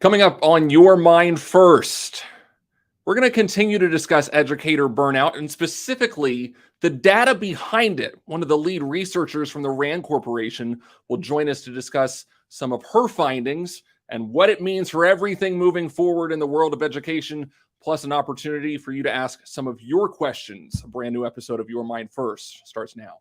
Coming up on Your Mind First, we're going to continue to discuss educator burnout and specifically the data behind it. One of the lead researchers from the RAND Corporation will join us to discuss some of her findings and what it means for everything moving forward in the world of education, plus an opportunity for you to ask some of your questions. A brand new episode of Your Mind First starts now.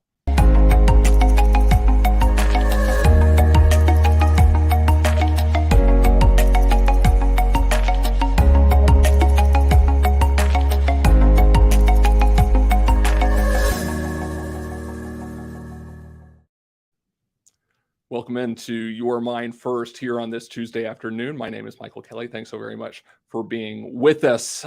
Welcome into Your Mind First here on this Tuesday afternoon. My name is Michael Kelly. Thanks so very much for being with us.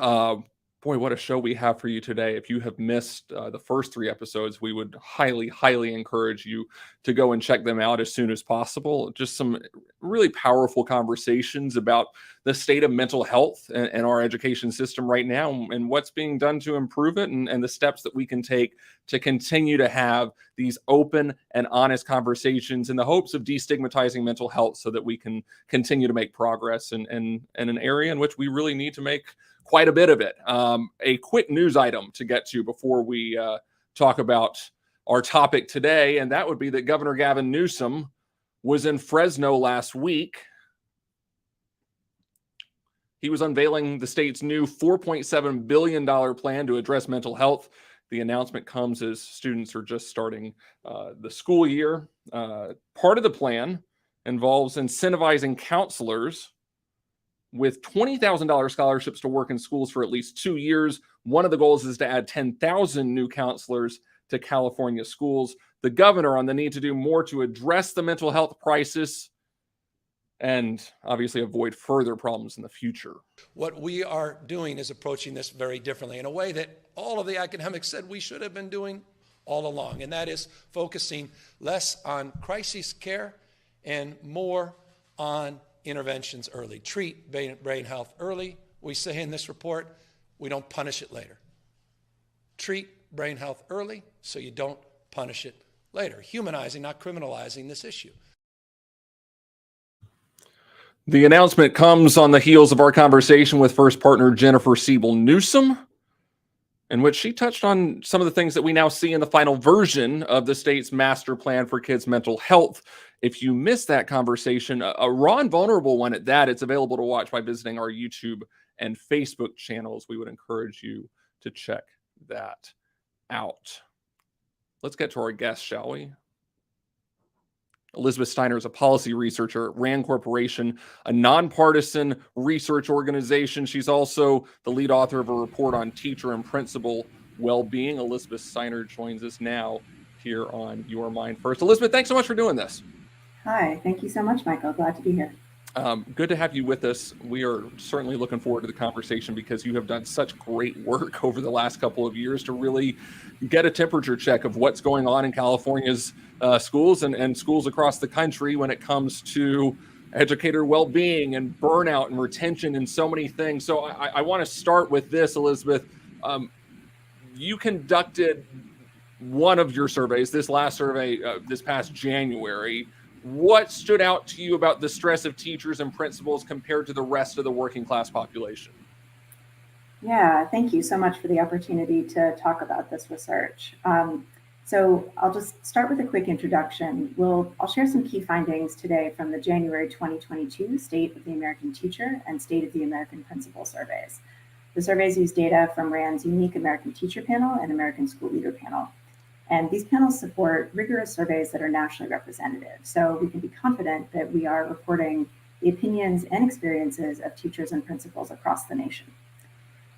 Boy, what a show we have for you today. If you have missed the first three episodes, we would highly encourage you to go and check them out as soon as possible. Just some really powerful conversations about the state of mental health and our education system right now and what's being done to improve it and the steps that we can take to continue to have these open and honest conversations in the hopes of destigmatizing mental health so that we can continue to make progress in an area in which we really need to make quite a bit of it. A quick news item to get to before we talk about our topic today, and that would be that Governor Gavin Newsom was in Fresno last week. He was unveiling the state's new $4.7 billion plan to address mental health. The announcement comes as students are just starting the school year. Part of the plan involves incentivizing counselors with $20,000 scholarships to work in schools for at least 2 years. One of the goals is to add 10,000 new counselors to California schools. The governor on the need to do more to address the mental health crisis and obviously avoid further problems in the future. What we are doing is approaching this very differently in a way that all of the academics said we should have been doing all along, and that is focusing less on crisis care and more on interventions early. Treat brain health early. We say in this report, we don't punish it later. Treat brain health early so you don't punish it later. Humanizing, not criminalizing this issue. The announcement comes on the heels of our conversation with first partner Jennifer Siebel Newsom, in which she touched on some of the things that we now see in the final version of the state's master plan for kids' mental health. If you missed that conversation, a raw and vulnerable one at that, it's available to watch by visiting our YouTube and Facebook channels. We would encourage you to check that out. Let's get to our guest, shall we? Elizabeth Steiner is a policy researcher at RAND Corporation, a nonpartisan research organization. She's also the lead author of a report on teacher and principal well-being. Elizabeth Steiner joins us now here on Your Mind First. Elizabeth, thanks so much for doing this. Hi, thank you so much, Michael. Glad to be here. Good to have you with us. We are certainly looking forward to the conversation because you have done such great work over the last couple of years to really get a temperature check of what's going on in California's schools and schools across the country when it comes to educator well-being and burnout and retention and so many things. So I want to start with this, Elizabeth. You conducted one of your surveys, this last survey, this past January. What stood out to you about the stress of teachers and principals compared to the rest of the working class population? Yeah, thank you so much for the opportunity to talk about this research. So I'll just start with a quick introduction. I'll share some key findings today from the January 2022 State of the American Teacher and State of the American Principal surveys. The surveys use data from RAND's unique American Teacher Panel and American School Leader Panel. And these panels support rigorous surveys that are nationally representative. So we can be confident that we are reporting the opinions and experiences of teachers and principals across the nation.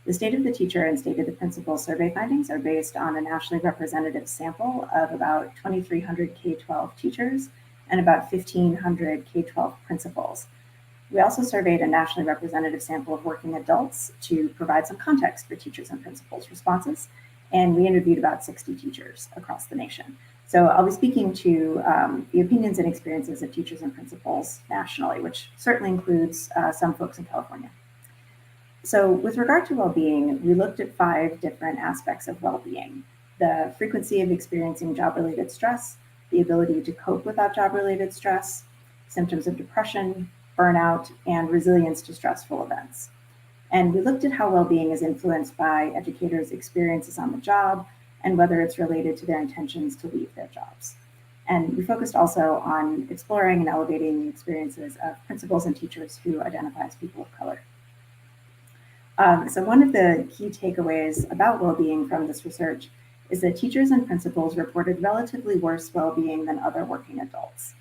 The State of the Teacher and State of the Principal survey findings are based on a nationally representative sample of about 2,300 K-12 teachers and about 1,500 K-12 principals. We also surveyed a nationally representative sample of working adults to provide some context for teachers and principals' responses. And we interviewed about 60 teachers across the nation. So I'll be speaking to the opinions and experiences of teachers and principals nationally, which certainly includes some folks in California. So with regard to well-being, we looked at 5 different aspects of well-being: the frequency of experiencing job-related stress, the ability to cope without job-related stress, symptoms of depression, burnout, and resilience to stressful events. And we looked at how well-being is influenced by educators' experiences on the job and whether it's related to their intentions to leave their jobs. And we focused also on exploring and elevating the experiences of principals and teachers who identify as people of color. So one of the key takeaways about well-being from this research is that teachers and principals reported relatively worse well-being than other working adults.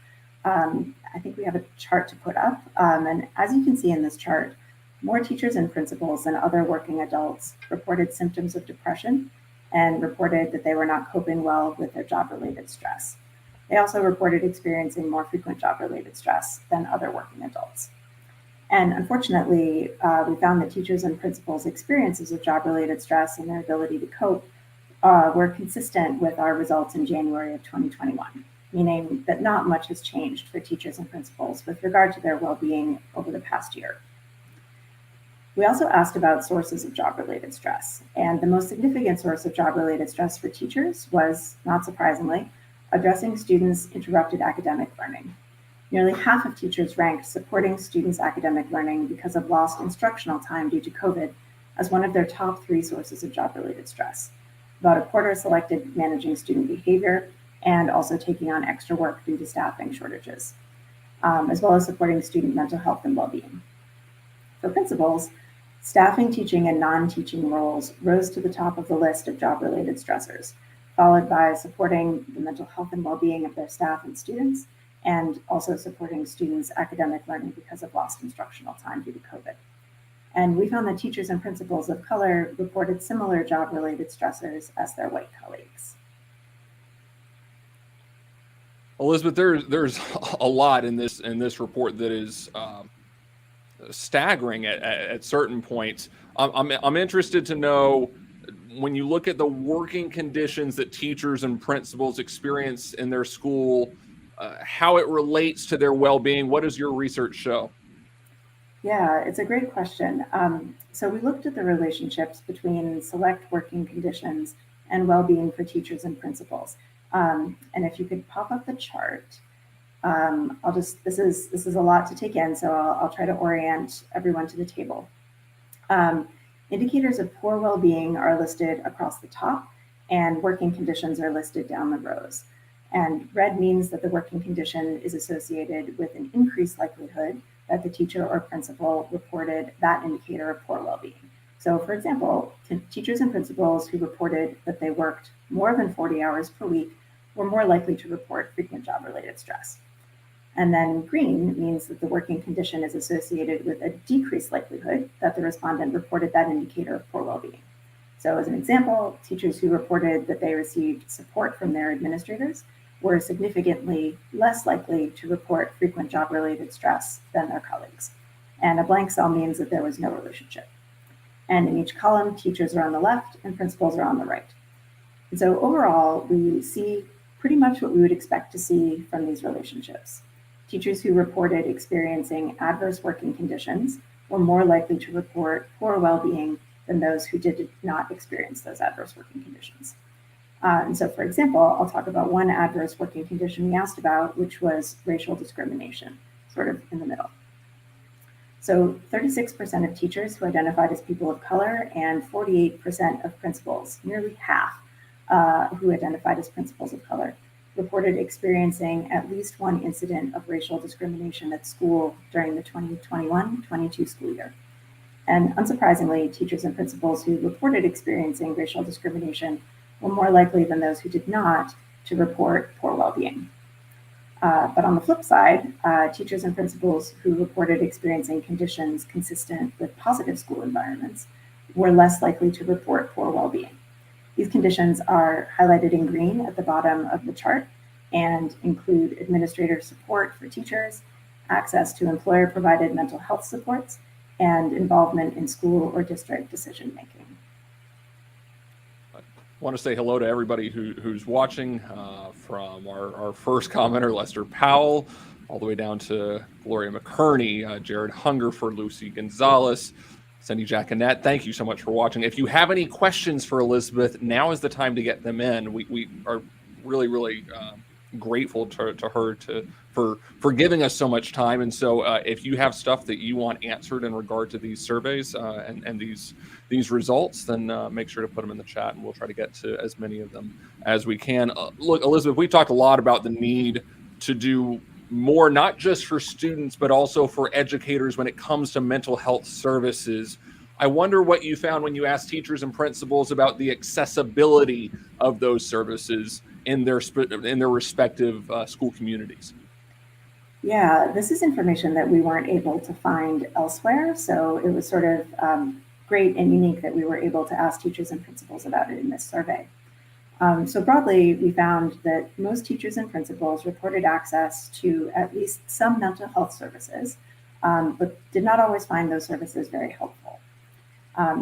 I think we have a chart to put up, and as you can see in this chart, more teachers and principals than other working adults reported symptoms of depression and reported that they were not coping well with their job-related stress. They also reported experiencing more frequent job-related stress than other working adults. And unfortunately, we found that teachers and principals' experiences of job-related stress and their ability to cope were consistent with our results in January of 2021, meaning that not much has changed for teachers and principals with regard to their well-being over the past year. We also asked about sources of job-related stress, and the most significant source of job-related stress for teachers was, not surprisingly, addressing students' interrupted academic learning. Nearly half of teachers ranked supporting students' academic learning because of lost instructional time due to COVID as one of their top 3 sources of job-related stress. About a quarter selected managing student behavior and also taking on extra work due to staffing shortages, as well as supporting student mental health and well-being. For principals, staffing, teaching, and non-teaching roles rose to the top of the list of job-related stressors, followed by supporting the mental health and well-being of their staff and students, and also supporting students' academic learning because of lost instructional time due to COVID. And we found that teachers and principals of color reported similar job-related stressors as their white colleagues. Elizabeth, there's a lot in this report that is staggering at certain points. I'm interested to know, when you look at the working conditions that teachers and principals experience in their school, how it relates to their well-being. What does your research show? Yeah, it's a great question. So we looked at the relationships between select working conditions and well-being for teachers and principals. And if you could pop up the chart, this is a lot to take in, so I'll try to orient everyone to the table. Indicators of poor well-being are listed across the top, and working conditions are listed down the rows. And red means that the working condition is associated with an increased likelihood that the teacher or principal reported that indicator of poor well-being. So for example, teachers and principals who reported that they worked more than 40 hours per week were more likely to report frequent job-related stress. And then green means that the working condition is associated with a decreased likelihood that the respondent reported that indicator of poor well-being. So as an example, teachers who reported that they received support from their administrators were significantly less likely to report frequent job-related stress than their colleagues. And a blank cell means that there was no relationship. And in each column, teachers are on the left and principals are on the right. And so overall, we see pretty much what we would expect to see from these relationships. Teachers who reported experiencing adverse working conditions were more likely to report poor well-being than those who did not experience those adverse working conditions. And so, for example, I'll talk about one adverse working condition we asked about, which was racial discrimination, sort of in the middle. So 36% of teachers who identified as people of color and 48% of principals, nearly half who identified as principals of color, reported experiencing at least one incident of racial discrimination at school during the 2021-22 school year. And unsurprisingly, teachers and principals who reported experiencing racial discrimination were more likely than those who did not to report poor well-being. But on the flip side, teachers and principals who reported experiencing conditions consistent with positive school environments were less likely to report poor well-being. These conditions are highlighted in green at the bottom of the chart and include administrator support for teachers, access to employer-provided mental health supports, and involvement in school or district decision-making. I want to say hello to everybody who's watching, from our first commenter, Lester Powell, all the way down to Gloria McKerney, Jared Hungerford, Lucy Gonzalez, Cindy Jacquinette. Thank you so much for watching. If you have any questions for Elizabeth, now is the time to get them in. We are really grateful to her for giving us so much time. And so if you have stuff that you want answered in regard to these surveys and these results, then make sure to put them in the chat, and we'll try to get to as many of them as we can. Look, Elizabeth, we talked a lot about the need to do more, not just for students, but also for educators when it comes to mental health services. I wonder what you found when you asked teachers and principals about the accessibility of those services in their respective school communities. Yeah, this is information that we weren't able to find elsewhere. So it was sort of great and unique that we were able to ask teachers and principals about it in this survey. So broadly, we found that most teachers and principals reported access to at least some mental health services, but did not always find those services very helpful.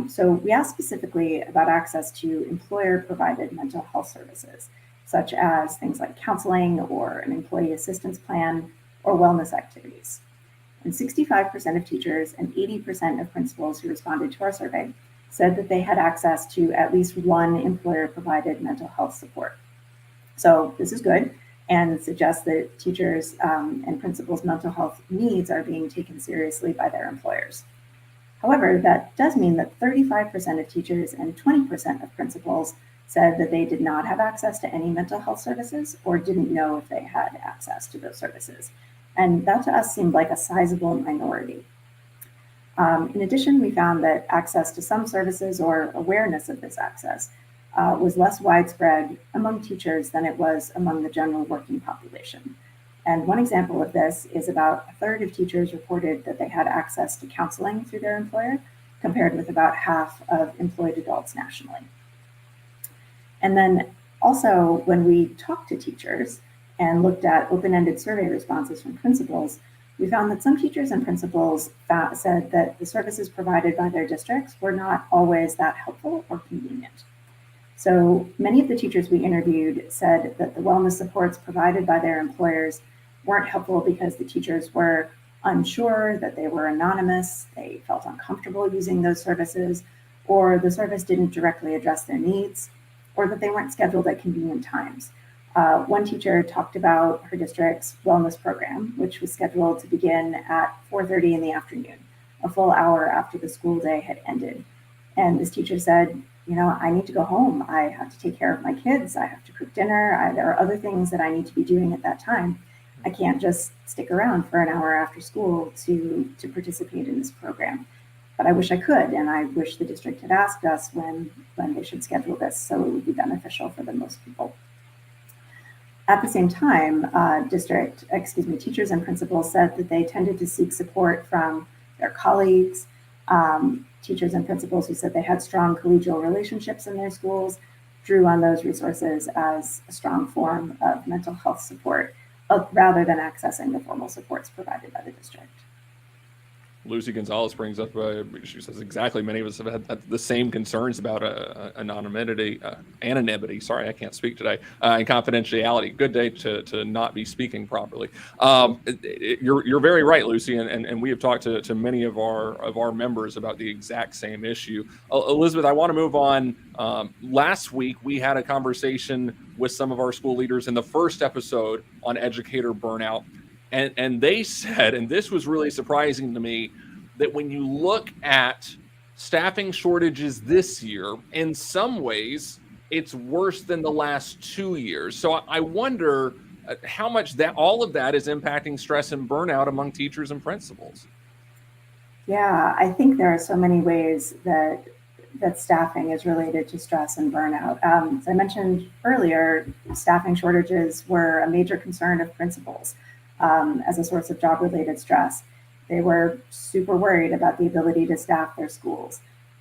So we asked specifically about access to employer-provided mental health services, such as things like counseling or an employee assistance plan or wellness activities. And 65% of teachers and 80% of principals who responded to our survey said that they had access to at least one employer-provided mental health support. So this is good and suggests that teachers and principals' mental health needs are being taken seriously by their employers. However, that does mean that 35% of teachers and 20% of principals said that they did not have access to any mental health services or didn't know if they had access to those services. And that to us seemed like a sizable minority. In addition, we found that access to some services or awareness of this access was less widespread among teachers than it was among the general working population. And one example of this is about a third of teachers reported that they had access to counseling through their employer, compared with about half of employed adults nationally. And then also, when we talked to teachers and looked at open-ended survey responses from principals, we found that some teachers and principals said that the services provided by their districts were not always that helpful or convenient. So many of the teachers we interviewed said that the wellness supports provided by their employers weren't helpful because the teachers were unsure, that they were anonymous, they felt uncomfortable using those services, or the service didn't directly address their needs, or that they weren't scheduled at convenient times. One teacher talked about her district's wellness program, which was scheduled to begin at 4:30 in the afternoon, a full hour after the school day had ended. And this teacher said, I need to go home. I have to take care of my kids. I have to cook dinner. There are other things that I need to be doing at that time. I can't just stick around for an hour after school to participate in this program. But I wish I could, and I wish the district had asked us when they should schedule this so it would be beneficial for the most people. At the same time, teachers and principals said that they tended to seek support from their colleagues, teachers and principals who said they had strong collegial relationships in their schools, drew on those resources as a strong form of mental health support, rather than accessing the formal supports provided by the district. Lucy Gonzalez brings up, she says exactly, many of us have had the same concerns about anonymity, sorry, I can't speak today, and confidentiality. Good day to not be speaking properly. You're very right, Lucy, and we have talked to many of our members about the exact same issue. Elizabeth, I want to move on. Last week, we had a conversation with some of our school leaders in the first episode on educator burnout. And they said, and this was really surprising to me, that when you look at staffing shortages this year, in some ways, it's worse than the last 2 years. So I wonder how much all of that is impacting stress and burnout among teachers and principals. Yeah, I think there are so many ways that staffing is related to stress and burnout. As I mentioned earlier, staffing shortages were a major concern of principals. As a source of job-related stress. They were super worried about the ability to staff their schools.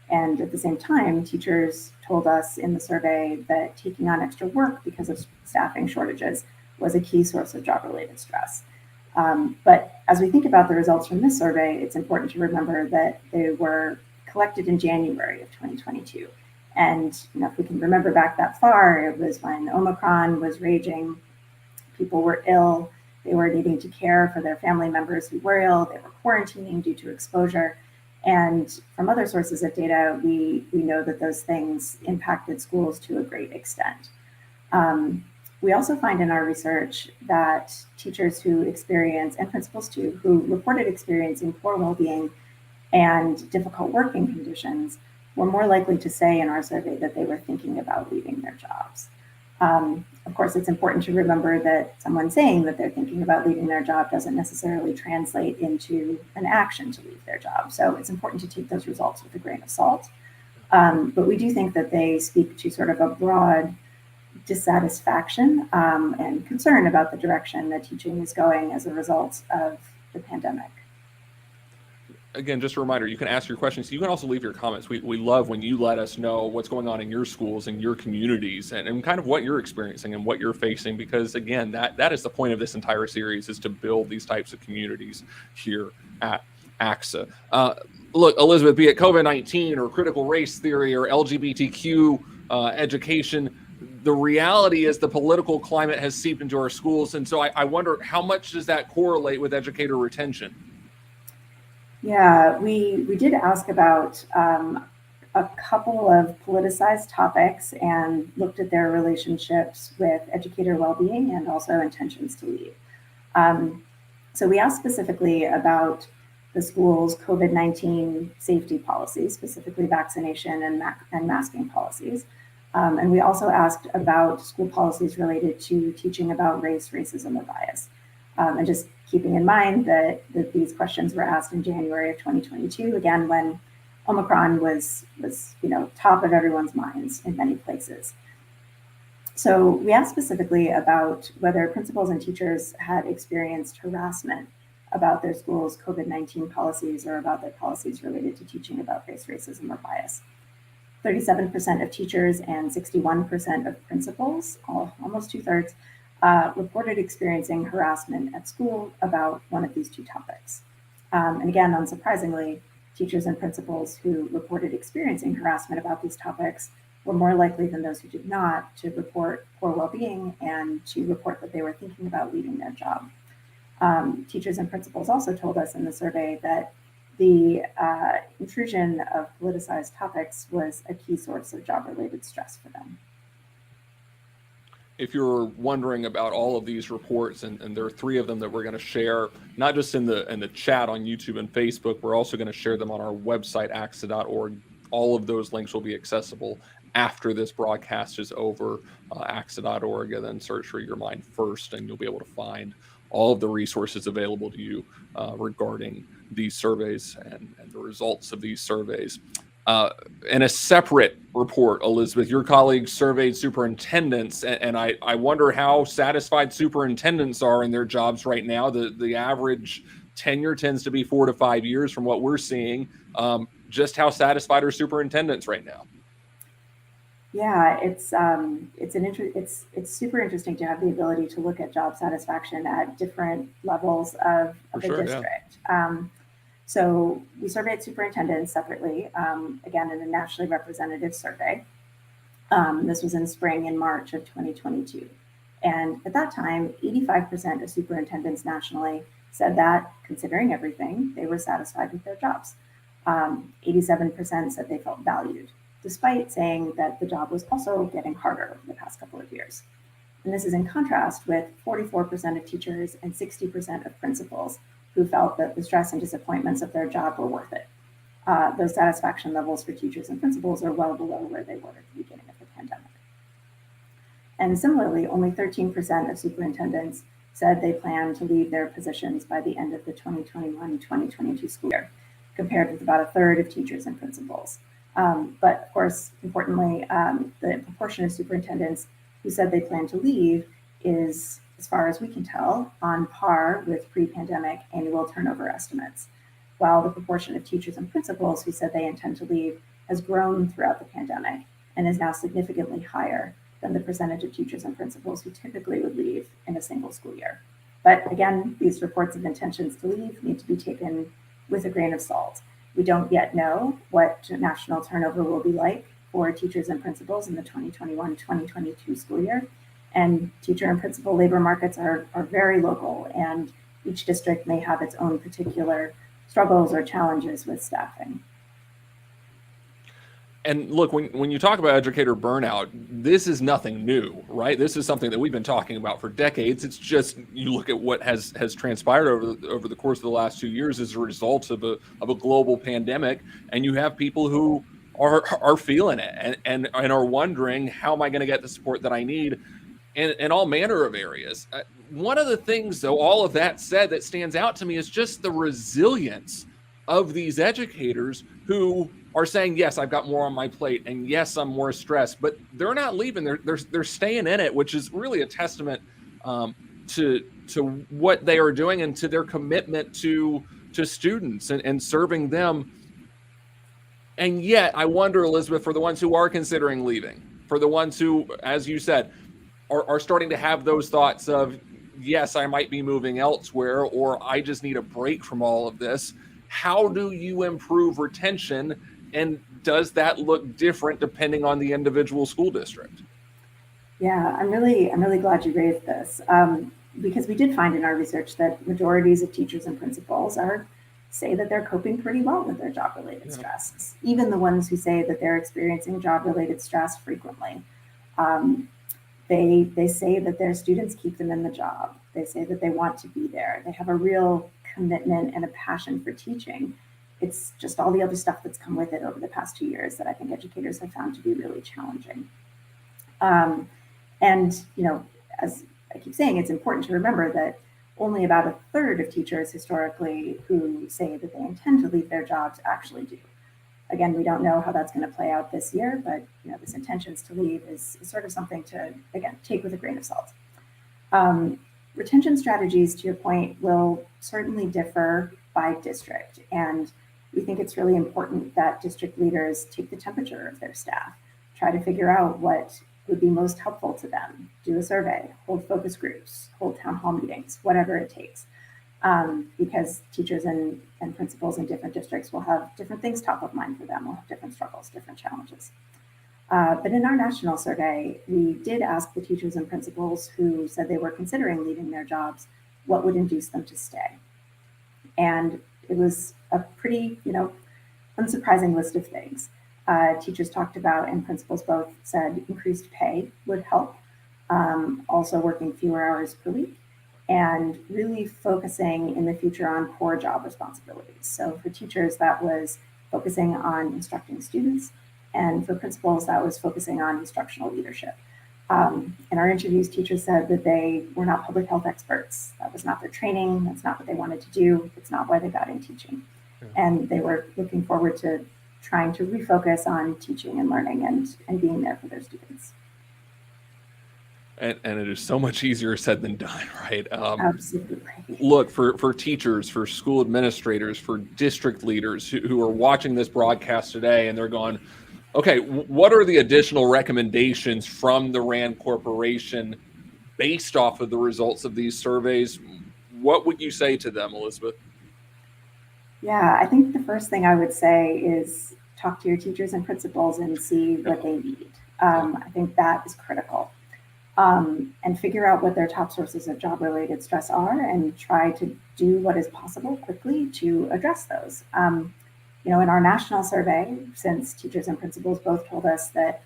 And at the same time, teachers told us in the survey that taking on extra work because of staffing shortages was a key source of job-related stress. But as we think about the results from this survey, it's important to remember that they were collected in January of 2022. And if we can remember back that far, it was when Omicron was raging, people were ill, they were needing to care for their family members who were ill, they were quarantining due to exposure. And from other sources of data, we know that those things impacted schools to a great extent. We also find in our research that teachers who experience, and principals too, who reported experiencing poor well-being and difficult working conditions were more likely to say in our survey that they were thinking about leaving their jobs. Of course, it's important to remember that someone saying that they're thinking about leaving their job doesn't necessarily translate into an action to leave their job. So it's important to take those results with a grain of salt. But we do think that they speak to sort of a broad dissatisfaction and concern about the direction that teaching is going as a result of the pandemic. Again, just a reminder, you can ask your questions. You can also leave your comments. We love when you let us know what's going on in your schools and your communities and kind of what you're experiencing and what you're facing, because again, that is the point of this entire series, is to build these types of communities here at ACSA. Look, Elizabeth, be it COVID-19 or critical race theory or LGBTQ education, the reality is the political climate has seeped into our schools. And so I wonder, how much does that correlate with educator retention? Yeah, we did ask about a couple of politicized topics and looked at their relationships with educator well-being and also intentions to leave. So we asked specifically about the school's COVID-19 safety policies, specifically vaccination and masking policies. And we also asked about school policies related to teaching about race, racism, or bias. And just keeping in mind that these questions were asked in January of 2022, again, when Omicron was top of everyone's minds in many places. So we asked specifically about whether principals and teachers had experienced harassment about their school's COVID-19 policies or about their policies related to teaching about race, racism, or bias. 37% of teachers and 61% of principals, almost 2/3, reported experiencing harassment at school about one of these two topics. And again, unsurprisingly, teachers and principals who reported experiencing harassment about these topics were more likely than those who did not to report poor well-being and to report that they were thinking about leaving their job. Teachers and principals also told us in the survey that the intrusion of politicized topics was a key source of job-related stress for them. If you're wondering about all of these reports, and there are 3 of them that we're going to share, not just in the chat on YouTube and Facebook, we're also going to share them on our website, ACSA.org. All of those links will be accessible after this broadcast is over, ACSA.org, and then search for Your Mind First, and you'll be able to find all of the resources available to you regarding these surveys and the results of these surveys. In a separate report, Elizabeth, your colleagues surveyed superintendents, and I wonder how satisfied superintendents are in their jobs right now. The average tenure tends to be 4 to 5 years from what we're seeing. Just how satisfied are superintendents right now? Yeah, it's super interesting to have the ability to look at job satisfaction at different levels of a district. Yeah. So we surveyed superintendents separately, again, in a nationally representative survey. This was in spring and March of 2022. And at that time, 85% of superintendents nationally said that, considering everything, they were satisfied with their jobs. 87% said they felt valued, despite saying that the job was also getting harder over the past couple of years. And this is in contrast with 44% of teachers and 60% of principals who felt that the stress and disappointments of their job were worth it. Those satisfaction levels for teachers and principals are well below where they were at the beginning of the pandemic. And similarly, only 13% of superintendents said they plan to leave their positions by the end of the 2021-2022 school year, compared with about 1/3 of teachers and principals. But of course, importantly, the proportion of superintendents who said they plan to leave is, as far as we can tell, on par with pre-pandemic annual turnover estimates, while the proportion of teachers and principals who said they intend to leave has grown throughout the pandemic and is now significantly higher than the percentage of teachers and principals who typically would leave in a single school year. But again, these reports of intentions to leave need to be taken with a grain of salt. We don't yet know what national turnover will be like for teachers and principals in the 2021-2022 school year. And teacher and principal labor markets are very local, and each district may have its own particular struggles or challenges with staffing. And look, when you talk about educator burnout, this is nothing new, right? This is something that we've been talking about for decades. It's just you look at what has transpired over the course of the last 2 years as a result of a global pandemic, and you have people who are feeling it and are wondering, how am I going to get the support that I need in all manner of areas. One of the things, though, all of that said, that stands out to me is just the resilience of these educators who are saying, yes, I've got more on my plate, and yes, I'm more stressed, but they're not leaving. They're staying in it, which is really a testament to what they are doing and to their commitment to students and serving them. And yet, I wonder, Elizabeth, for the ones who are considering leaving, for the ones who, as you said, are starting to have those thoughts of, yes, I might be moving elsewhere, or I just need a break from all of this. How do you improve retention? And does that look different depending on the individual school district? Yeah, I'm really glad you raised this, because we did find in our research that majorities of teachers and principals say that they're coping pretty well with their job-related stress, even the ones who say that they're experiencing job-related stress frequently. They say that their students keep them in the job. They say that they want to be there. They have a real commitment and a passion for teaching. It's just all the other stuff that's come with it over the past 2 years that I think educators have found to be really challenging. And, as I keep saying, it's important to remember that only about a third of teachers historically who say that they intend to leave their jobs actually do. Again, we don't know how that's going to play out this year, but this intentions to leave is sort of something to, again, take with a grain of salt. Retention strategies, to your point, will certainly differ by district. And we think it's really important that district leaders take the temperature of their staff, try to figure out what would be most helpful to them, do a survey, hold focus groups, hold town hall meetings, whatever it takes. Because teachers and principals in different districts will have different things top of mind for them, will have different struggles, different challenges. But in our national survey, we did ask the teachers and principals who said they were considering leaving their jobs, what would induce them to stay? And it was a pretty, unsurprising list of things. Teachers talked about, and principals both said, increased pay would help, also working fewer hours per week, and really focusing in the future on core job responsibilities. So for teachers, that was focusing on instructing students, and for principals, that was focusing on instructional leadership. In our interviews, teachers said that they were not public health experts. That was not their training. That's not what they wanted to do. It's not why they got in teaching. And they were looking forward to trying to refocus on teaching and learning and being there for their students. And it is so much easier said than done, right? Absolutely. Look, for teachers, for school administrators, for district leaders who are watching this broadcast today, and they're going, okay, what are the additional recommendations from the RAND Corporation based off of the results of these surveys? What would you say to them, Elizabeth? Yeah, I think the first thing I would say is talk to your teachers and principals and see what they need. I think that is critical. And figure out what their top sources of job-related stress are and try to do what is possible quickly to address those. In our national survey, since teachers and principals both told us that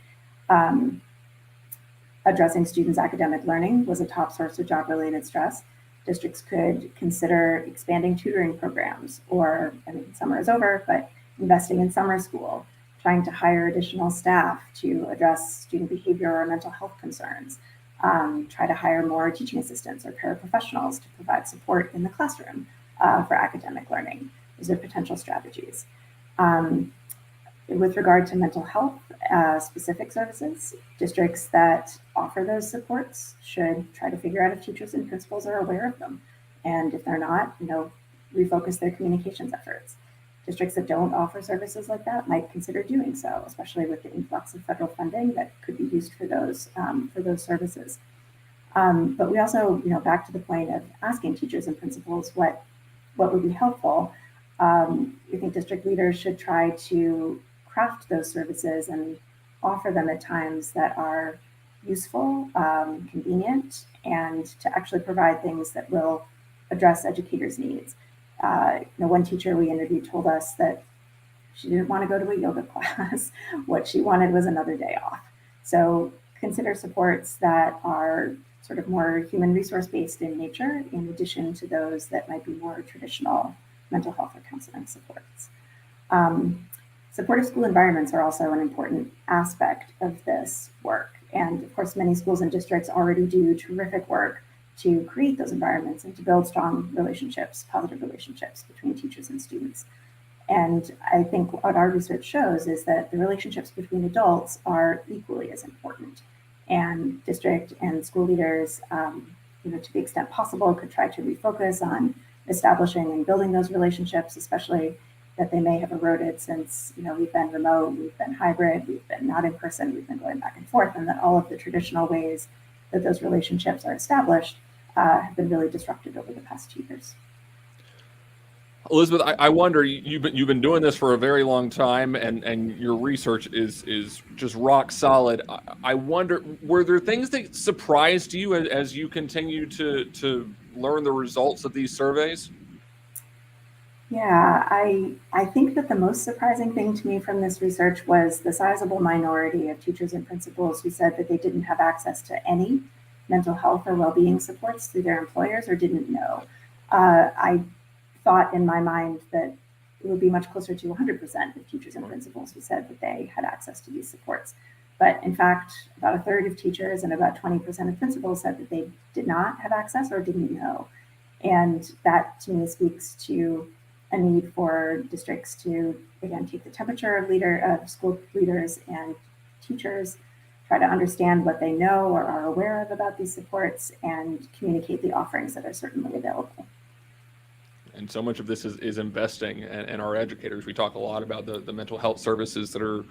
addressing students' academic learning was a top source of job-related stress, districts could consider expanding tutoring programs, or, summer is over, but investing in summer school, trying to hire additional staff to address student behavior or mental health concerns, try to hire more teaching assistants or paraprofessionals to provide support in the classroom for academic learning. Those are potential strategies. With regard to mental health specific services, districts that offer those supports should try to figure out if teachers and principals are aware of them. And if they're not, refocus their communications efforts. Districts that don't offer services like that might consider doing so, especially with the influx of federal funding that could be used for those services. But we also, back to the point of asking teachers and principals what would be helpful. We think district leaders should try to craft those services and offer them at times that are useful, convenient, and to actually provide things that will address educators' needs. One teacher we interviewed told us that She didn't want to go to a yoga class. What she wanted was another day off. So consider supports that are sort of more human resource based in nature, in addition to those that might be more traditional mental health or counseling supports. Supportive school environments are also an important aspect of this work. And of course, many schools and districts already do terrific work to create those environments and to build strong relationships, positive relationships between teachers and students. And I think what our research shows is that the relationships between adults are equally as important. And district and school leaders, to the extent possible, could try to refocus on establishing and building those relationships, especially that they may have eroded since we've been remote, we've been hybrid, we've been not in person, we've been going back and forth, and that all of the traditional ways that those relationships are established have been really disrupted over the past 2 years. Elizabeth, I wonder, you've been doing this for a very long time, and your research is just rock solid. I wonder, were there things that surprised you as you continue to learn the results of these surveys? Yeah, I think that the most surprising thing to me from this research was the sizable minority of teachers and principals who said that they didn't have access to any mental health or well-being supports through their employers or didn't know. I thought in my mind that it would be much closer to 100% of teachers and principals who said that they had access to these supports. But in fact, about a third of teachers and about 20% of principals said that they did not have access or didn't know. And that to me speaks to a need for districts to, again, take the temperature of school leaders and teachers, try to understand what they know or are aware of about these supports, and communicate the offerings that are certainly available. And so much of this is investing in our educators. We talk a lot about the mental health services that are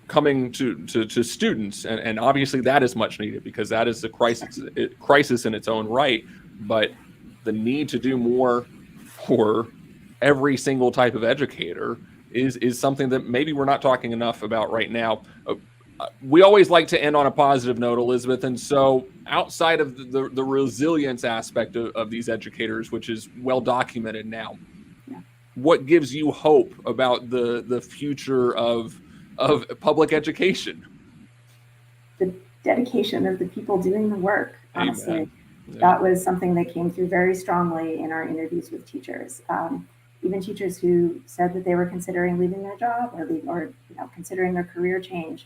coming to students, and obviously that is much needed because that is a crisis in its own right. But the need to do more for every single type of educator is something that maybe we're not talking enough about right now. We always like to end on a positive note, Elizabeth. And so outside of the resilience aspect of these educators, which is well documented now, what gives you hope about the future of public education? The dedication of the people doing the work, honestly. Yeah. That was something that came through very strongly in our interviews with teachers. Even teachers who said that they were considering leaving their job or considering their career change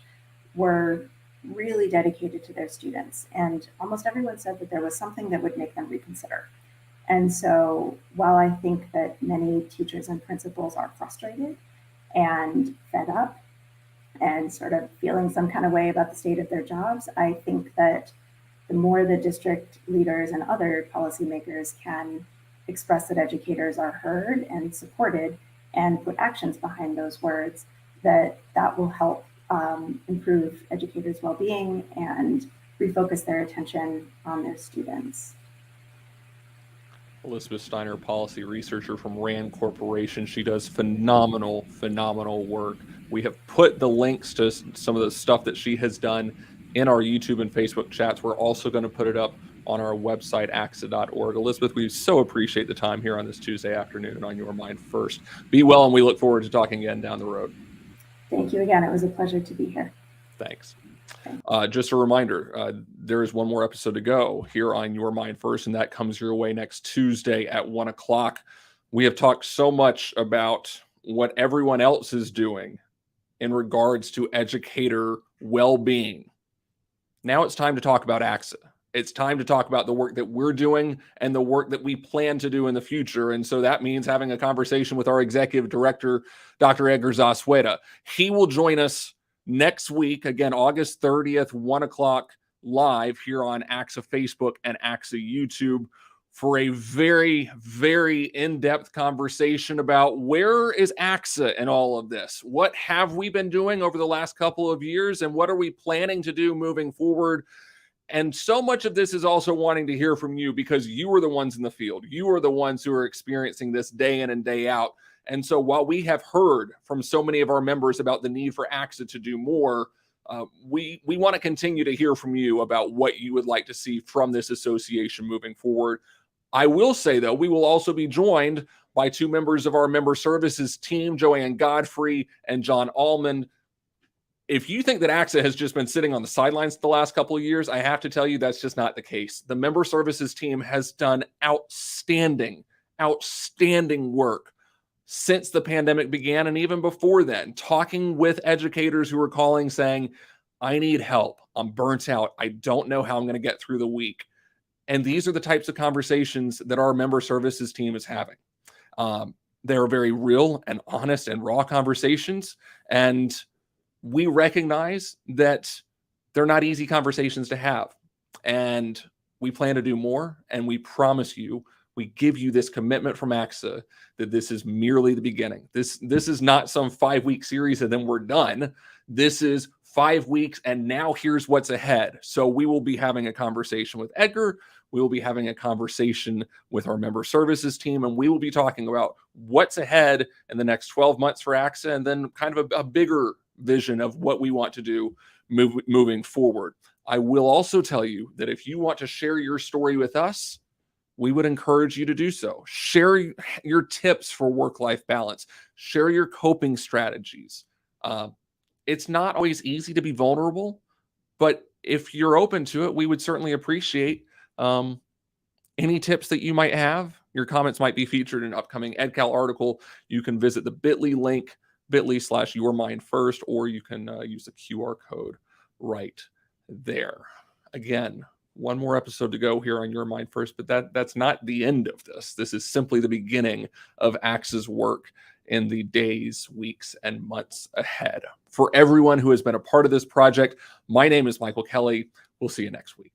were really dedicated to their students. And almost everyone said that there was something that would make them reconsider. And so while I think that many teachers and principals are frustrated and fed up and sort of feeling some kind of way about the state of their jobs, I think that the more the district leaders and other policymakers can express that educators are heard and supported and put actions behind those words, that will help improve educators' well-being and refocus their attention on their students. Elizabeth Steiner, policy researcher from RAND Corporation. She does phenomenal work. We have put the links to some of the stuff that she has done in our YouTube and Facebook chats. We're also going to put it up on our website, ACSA.org. Elizabeth, we so appreciate the time here on this Tuesday afternoon on Your Mind First. Be well, and we look forward to talking again down the road. Thank you again. It was a pleasure to be here. Thanks. Just a reminder, there is one more episode to go here on Your Mind First, and that comes your way next Tuesday at 1 o'clock. We have talked so much about what everyone else is doing in regards to educator well-being. Now it's time to talk about ACSA. It's time to talk about the work that we're doing and the work that we plan to do in the future. And so that means having a conversation with our executive director, Dr. Edgar Zasueta. He will join us next week, again, August 30th, 1 o'clock live here on ACSA Facebook and ACSA YouTube for a very, very in-depth conversation about where is ACSA in all of this? What have we been doing over the last couple of years, and what are we planning to do moving forward? And so much of this is also wanting to hear from you because you are the ones in the field. You are the ones who are experiencing this day in and day out. And so while we have heard from so many of our members about the need for ACSA to do more, we want to continue to hear from you about what you would like to see from this association moving forward. I will say, though, we will also be joined by two members of our member services team, Joanne Godfrey and John Allman. If you think that ACSA has just been sitting on the sidelines the last couple of years, I have to tell you that's just not the case. The member services team has done outstanding work since the pandemic began, and even before then, talking with educators who are calling saying, I need help. I'm burnt out. I don't know how I'm going to get through the week. And these are the types of conversations that our member services team is having. They're very real and honest and raw conversations. And we recognize that they're not easy conversations to have. And we plan to do more. And we promise you, we give you this commitment from ACSA that this is merely the beginning. This is not some 5-week series and then we're done. This is 5 weeks and now here's what's ahead. So we will be having a conversation with Edgar. We will be having a conversation with our member services team, and we will be talking about what's ahead in the next 12 months for ACSA, and then kind of a bigger vision of what we want to do moving forward. I will also tell you that if you want to share your story with us, we would encourage you to do so. Share your tips for work-life balance. Share your coping strategies. It's not always easy to be vulnerable, but if you're open to it, we would certainly appreciate any tips that you might have. Your comments might be featured in an upcoming EdCal article. You can visit the bit.ly link, bit.ly/yourmindfirst, or you can use the QR code right there. Again, one more episode to go here on Your Mind First, but that's not the end of this. This is simply the beginning of ACSA's work in the days, weeks, and months ahead. For everyone who has been a part of this project, my name is Michael Kelly. We'll see you next week.